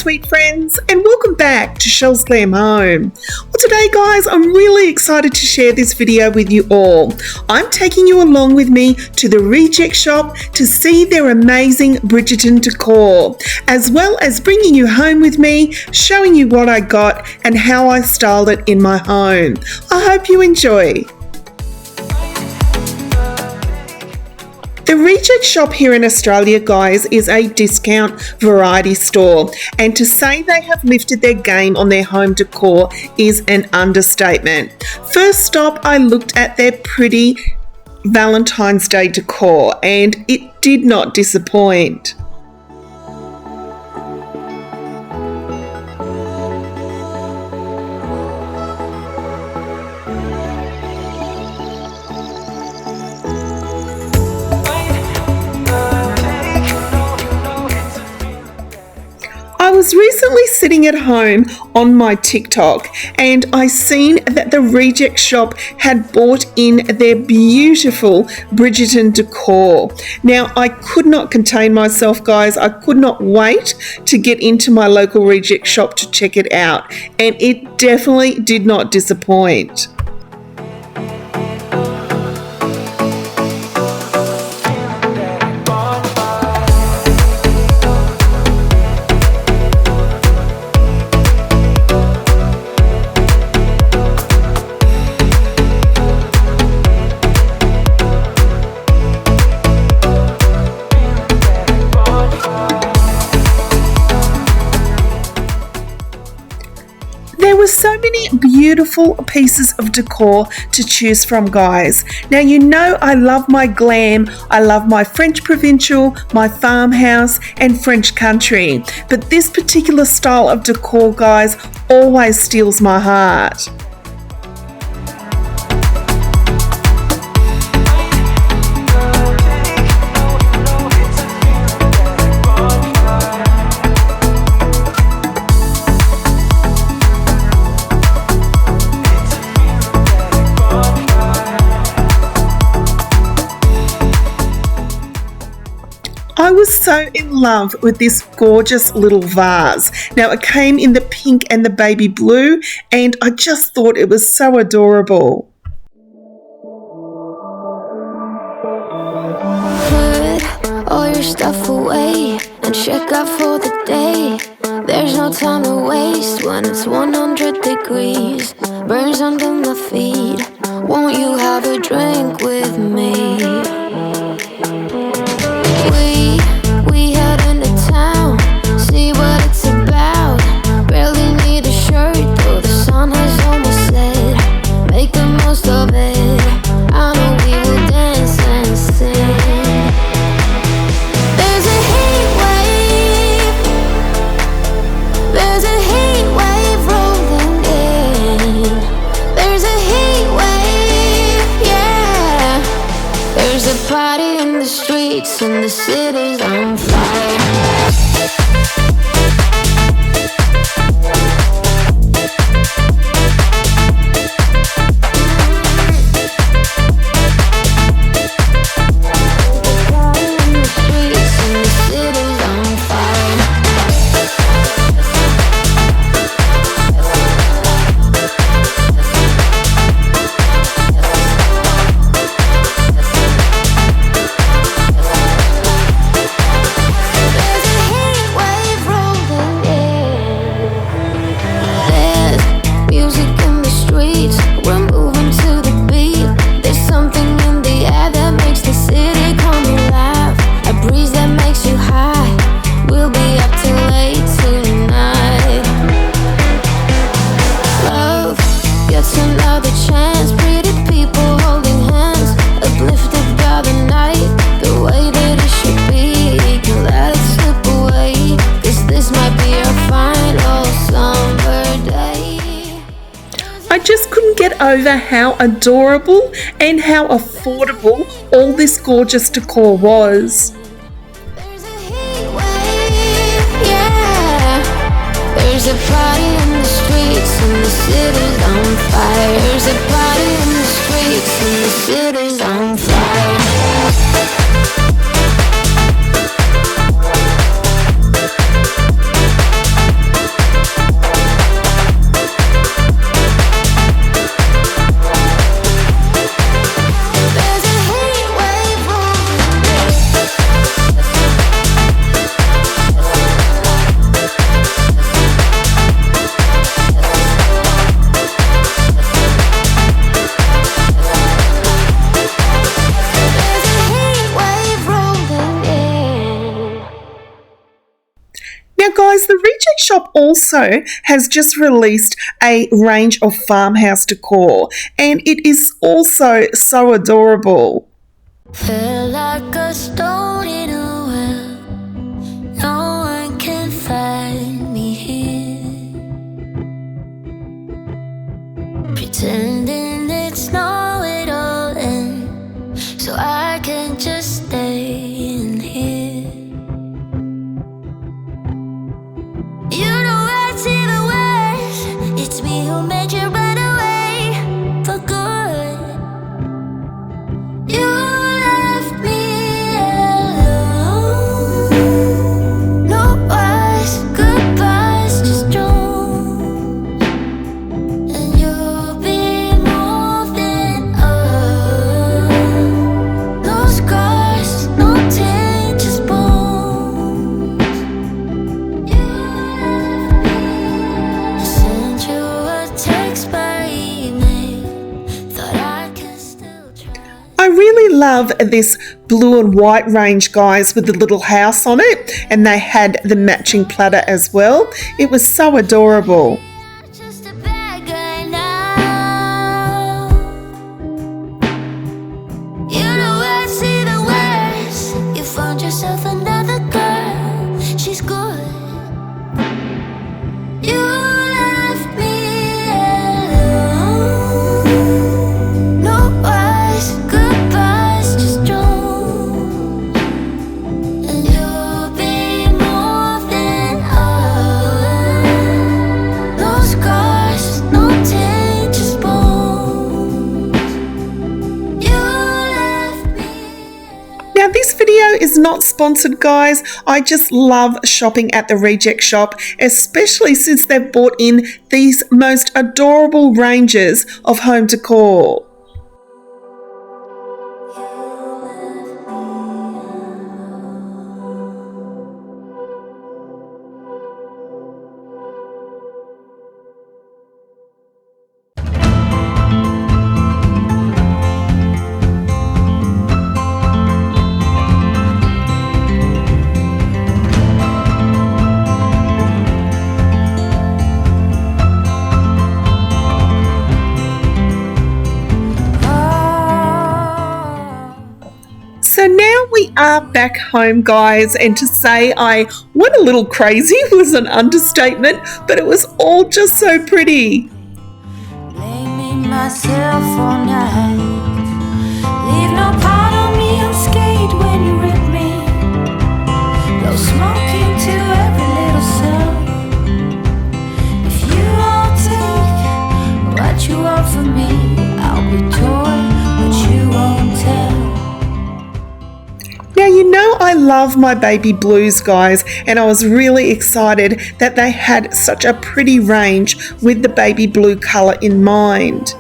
sweet friends, and welcome back to Chelle's Glam Home. Well, today guys, I'm really excited to share this video with you all. I'm taking you along with me to the Reject shop to see their amazing Bridgerton Decor, as well as bringing you home with me, showing you what I got and how I styled it in my home. I hope you enjoy. The Reject shop here in Australia, guys, is a discount variety store, and to say they have lifted their game on their home decor is an understatement. First stop, I looked at their pretty Valentine's Day decor, and it did not disappoint. I was recently sitting at home on my TikTok and I seen that the Reject shop had bought in their beautiful Bridgerton Decor. Now, I could not contain myself, guys. I could not wait to get into my local Reject shop to check it out, and it definitely did not disappoint. There were so many beautiful pieces of decor to choose from, guys. Now, you know I love my glam, I love my French provincial, my farmhouse and French country. But this particular style of decor, guys, always steals my heart. I was so in love with this gorgeous little vase. Now, it came in the pink and the baby blue, and I just thought it was so adorable. Put all your stuff away and check out for the day. There's no time to waste when it's 100 degrees. Burns under my feet. Won't you have a drink with me? We head into town, see what it's about. Barely need a shirt, though the sun has almost set. Make the most of it, I know we will dance and sing. There's a heat wave, there's a heat wave rolling in. There's a heat wave, yeah. There's a party in the streets and the city's on fire. I just couldn't get over how adorable and how affordable all this gorgeous decor was. There's a heat wave, yeah. There's a party in the streets and the city's on fire. There's a party in the streets and the city's on fire. shop also has just released a range of farmhouse decor, and it is also so adorable. Feel like a stone in a well. No one can find me here. Pretending it's not it all end, so I can just stay in here. You know what's even worse? It's me who made you run away for good. You left me alone. No words, goodbyes, just drones. And you'll be more than no scars, no taint, just bones. You left me. I sent you a text by email. Thought I could still try. I really love this blue and white range, guys, with the little house on it, and they had the matching platter as well. It was so adorable. Just a bad guy now. You know what's even worse? You found yourself another girl. She's good. You left me alone. No words, goodbyes, just drones. And you'll be more than no scars, no taint, just bones. You left me. Now, this video is not sponsored, guys. I just love shopping at the Reject Shop, especially since they've brought in these most adorable ranges of home decor. So now we are back home, guys, and to say I went a little crazy was an understatement, but it was all just so pretty. Blaming myself all night. Leave no part of me unscathed when you rip me. Blow smoke into every little cell. If you all take what you want from me, I'll be torn, but you won't tell. Now, you know I love my baby blues, guys, and I was really excited that they had such a pretty range with the baby blue colour in mind.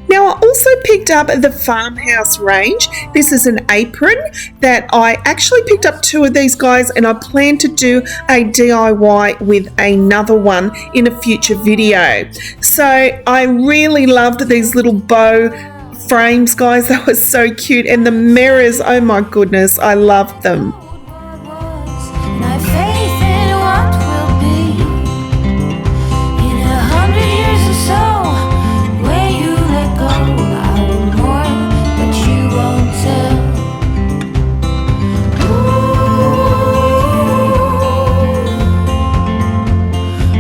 Now, I also picked up the Farmhouse range. This is an apron that I actually picked up 2 of these, guys, and I plan to do a DIY with another one in a future video. So I really loved these little bow frames, guys. They were so cute, and the mirrors, oh my goodness, I loved them. And I have faith in what will be. In 100 years or so, when you let go, I will mourn, but you won't tell. Ooh,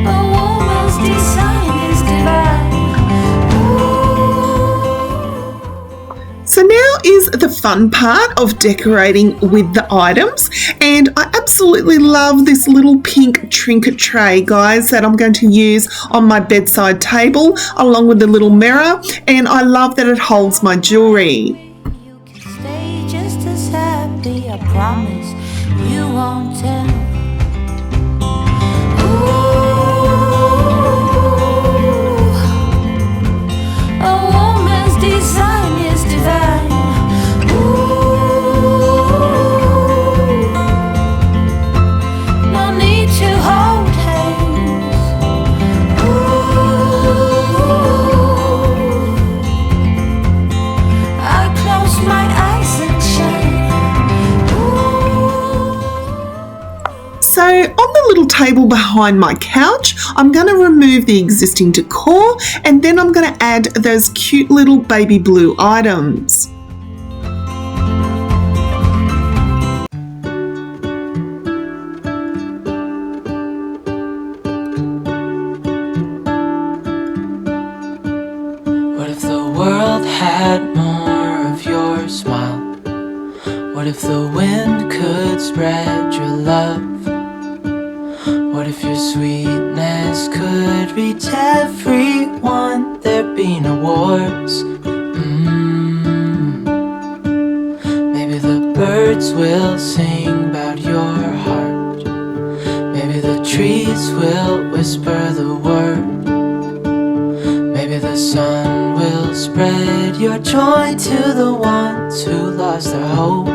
a woman's design is divine. Ooh. So now is the fun part of decorating with the items, and I absolutely love this little pink trinket tray, guys, that I'm going to use on my bedside table along with the little mirror, and I love that it holds my jewelry. You can stay just as happy, I promise you won't tell. Ooh, a woman's design is divine. Ooh, no need to hold hands. Ooh, I close my eyes and shine. So on the little table behind my couch, I'm going to remove the existing decor and then I'm going to add those cute little baby blue items. What if the world had more of your smile? What if the wind could spread your love? What if your sweetness could reach everyone? There'd be no wars. Maybe the birds will sing about your heart. Maybe the trees will whisper the word. Maybe the sun will spread your joy to the ones who lost their hope.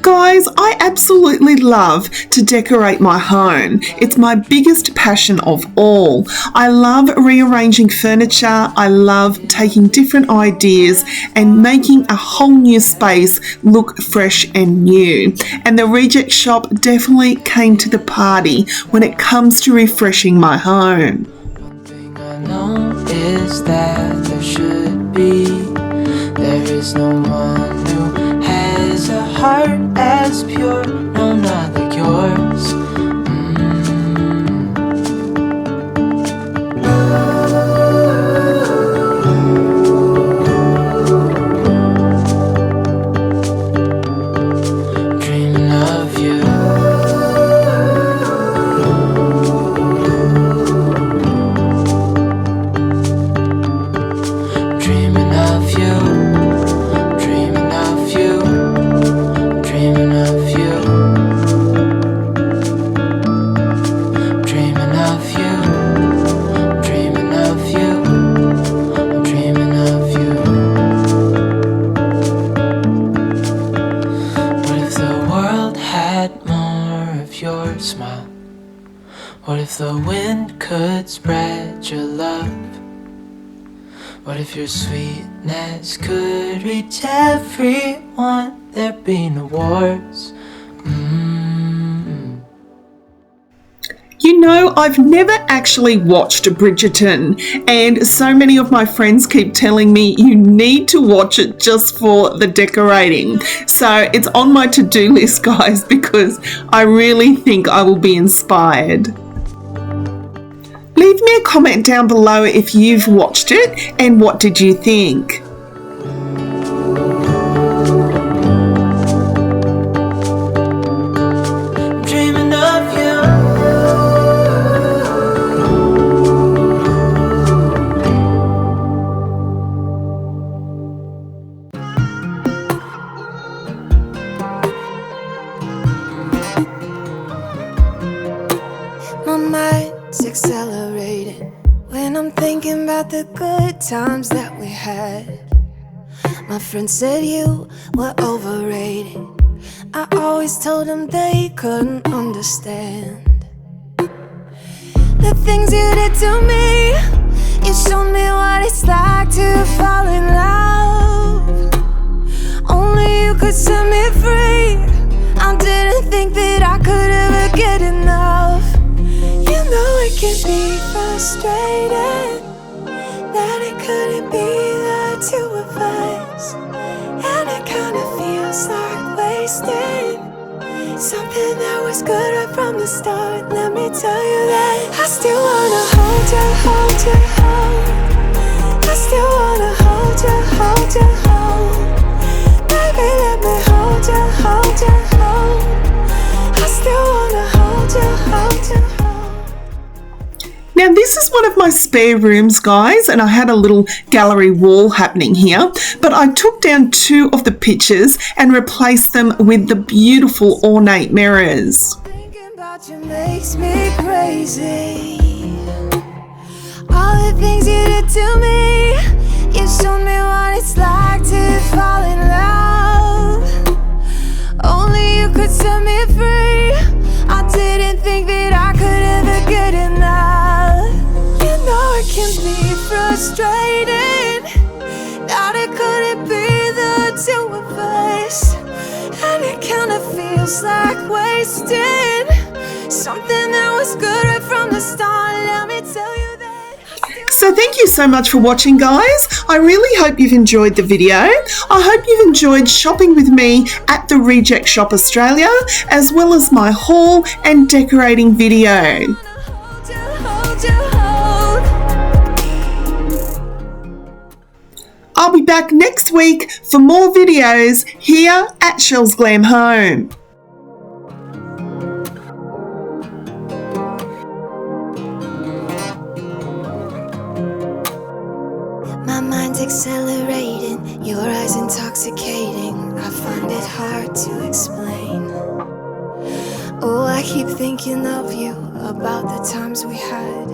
Guys, I absolutely love to decorate my home. It's my biggest passion of all. I love rearranging furniture. I love taking different ideas and making a whole new space look fresh and new. And the Reject Shop definitely came to the party when it comes to refreshing my home. One thing I know is that there should be. There is no one who has a heart as pure, no, not like yours. Dreaming of you. Dreaming of you. Dreaming of you. Dreaming of you. Dreaming of you. Dreaming of you. I'm dreaming of you. What if the world had more of your smile? What if the wind could spread your love? What if your sweetness could reach everyone? There'd be no wars. You know, I've never actually watched Bridgerton, and so many of my friends keep telling me you need to watch it just for the decorating. So it's on my to-do list, guys, because I really think I will be inspired. Leave me a comment down below if you've watched it and what did you think. Dreaming of you. My mind's accelerating when I'm thinking about the good times that we had. My friend said you were overrated. I always told them they couldn't understand the things you did to me. You showed me what it's like to fall in love. Only you could set me free. I didn't think that I could ever get enough. You know it can be frustrating that it couldn't be the two of us, and it kinda feels like wasting something that was good right from the start. Let me tell you that I still wanna hold you, hold you, hold. I still wanna hold you, hold you, hold. Baby, let me hold you, hold you, hold. I still wanna hold you, hold you, hold. Now this is one of my spare rooms, guys, and I had a little gallery wall happening here, but I took down 2 of the pictures and replaced them with the beautiful ornate mirrors. Thinking about you makes me crazy. All the things you did to me. feels like wasting something that was good right from the start. Let me tell you that. So thank you so much for watching, guys. I really hope you've enjoyed the video. I hope you've enjoyed shopping with me at the Reject Shop Australia, as well as my haul and decorating video. I'll be back next week for more videos here at Chelle's Glam Home. My mind's accelerating, your eyes intoxicating. I find it hard to explain. Oh, I keep thinking of you, about the times we had.